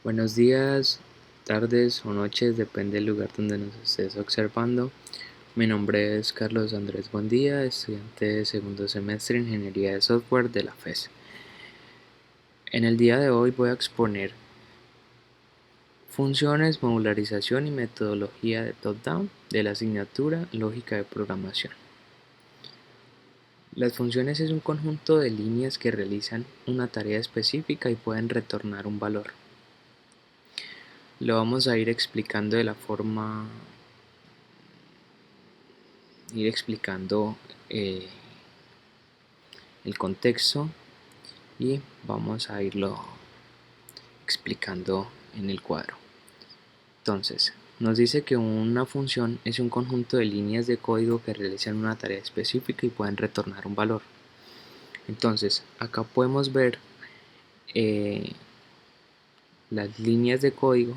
Buenos días, tardes o noches, depende del lugar donde nos estés observando. Mi nombre es Carlos Andrés Buendía, estudiante de segundo semestre de Ingeniería de Software de la FES. En el día de hoy voy a exponer funciones, modularización y metodología de top-down de la asignatura Lógica de Programación. Las funciones es un conjunto de líneas que realizan una tarea específica y pueden retornar un valor. Lo vamos a ir explicando de la forma ir explicando el contexto y vamos a irlo explicando en el cuadro. Entonces, nos dice que una función es un conjunto de líneas de código que realizan una tarea específica y pueden retornar un valor. Entonces, acá podemos ver las líneas de código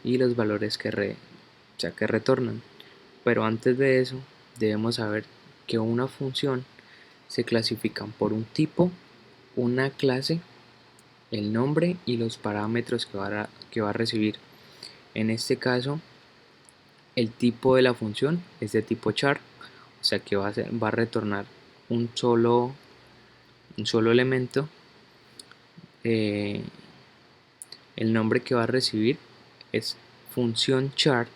y los valores que retornan. Pero antes de eso, debemos saber que una función se clasifican por un tipo, una clase, el nombre y los parámetros que va a recibir. En este caso, el tipo de la función es de tipo char, o sea que va a retornar un solo elemento. El nombre que va a recibir es función char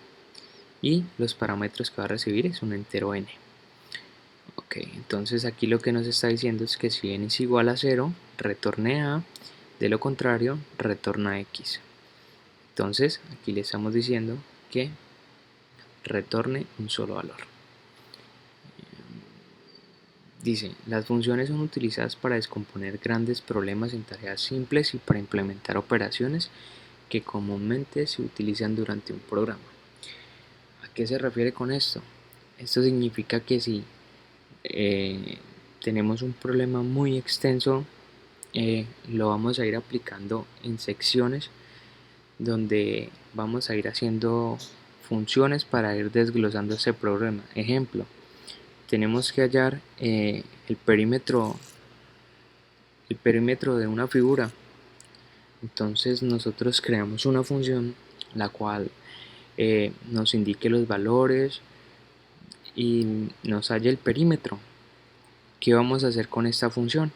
y los parámetros que va a recibir es un entero n. Ok, entonces aquí lo que nos está diciendo es que si n es igual a 0, retorne a, de lo contrario, retorna x. Entonces aquí le estamos diciendo que retorne un solo valor. Dice, las funciones son utilizadas para descomponer grandes problemas en tareas simples y para implementar operaciones que comúnmente se utilizan durante un programa. ¿A qué se refiere con esto? Esto significa que si tenemos un problema muy extenso, lo vamos a ir aplicando en secciones donde vamos a ir haciendo funciones para ir desglosando ese problema. Ejemplo, tenemos que hallar el perímetro de una figura. Entonces nosotros creamos una función la cual nos indique los valores y nos halle el perímetro. ¿Qué vamos a hacer con esta función?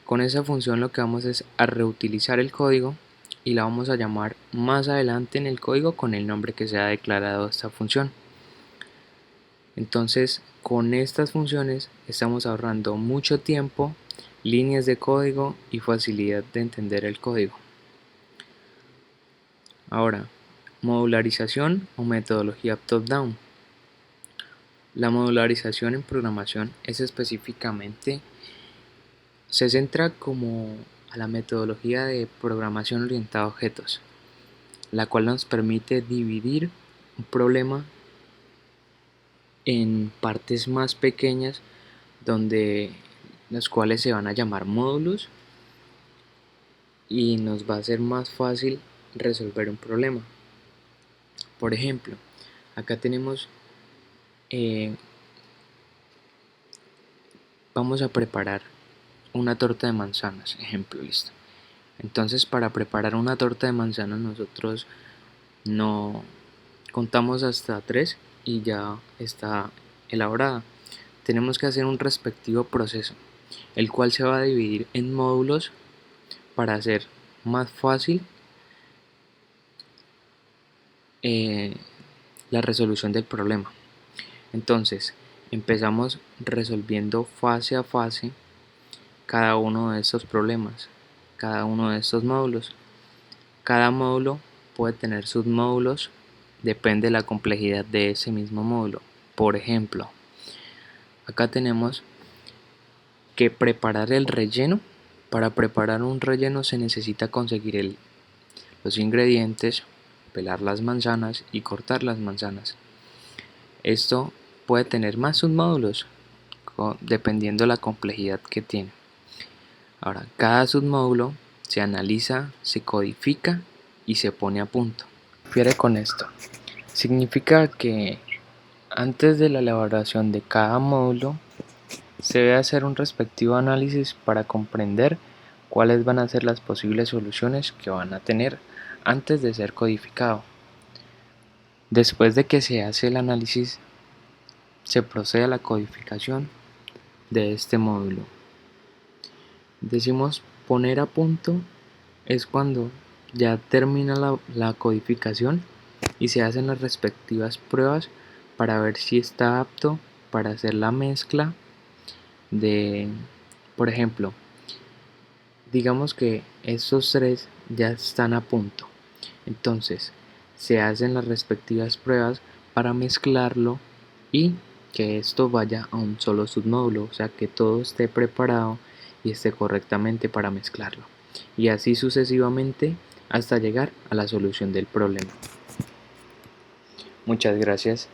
Con esa función lo que vamos es a reutilizar el código y la vamos a llamar más adelante en el código con el nombre que se ha declarado a esta función. Entonces, con estas funciones estamos ahorrando mucho tiempo, líneas de código y facilidad de entender el código. Ahora, modularización o metodología top-down. La modularización en programación es específicamente, se centra como a la metodología de programación orientada a objetos, la cual nos permite dividir un problema en partes más pequeñas donde los cuales se van a llamar módulos y nos va a ser más fácil resolver un problema. Por ejemplo, acá tenemos vamos a preparar una torta de manzanas, ejemplo, listo. Entonces, para preparar una torta de manzanas nosotros no contamos hasta 3 y ya está elaborada. Tenemos que hacer un respectivo proceso, el cual se va a dividir en módulos para hacer más fácil la resolución del problema. Entonces, empezamos resolviendo fase a fase cada uno de estos problemas, cada uno de estos módulos. Cada módulo puede tener submódulos, depende de la complejidad de ese mismo módulo. Por ejemplo, acá tenemos que preparar el relleno. Para preparar un relleno se necesita conseguir los ingredientes, pelar las manzanas y cortar las manzanas. Esto puede tener más submódulos dependiendo de la complejidad que tiene. Ahora, cada submódulo se analiza, se codifica y se pone a punto. ¿Qué refiere con esto? Significa que antes de la elaboración de cada módulo se debe hacer un respectivo análisis para comprender cuáles van a ser las posibles soluciones que van a tener antes de ser codificado. Después de que se hace el análisis, se procede a la codificación de este módulo. Decimos poner a punto es cuando ya termina la codificación y se hacen las respectivas pruebas para ver si está apto para hacer la mezcla de, por ejemplo, digamos que estos tres ya están a punto. Entonces se hacen las respectivas pruebas para mezclarlo y que esto vaya a un solo submódulo, o sea que todo esté preparado y esté correctamente para mezclarlo. Y así sucesivamente hasta llegar a la solución del problema. Muchas gracias.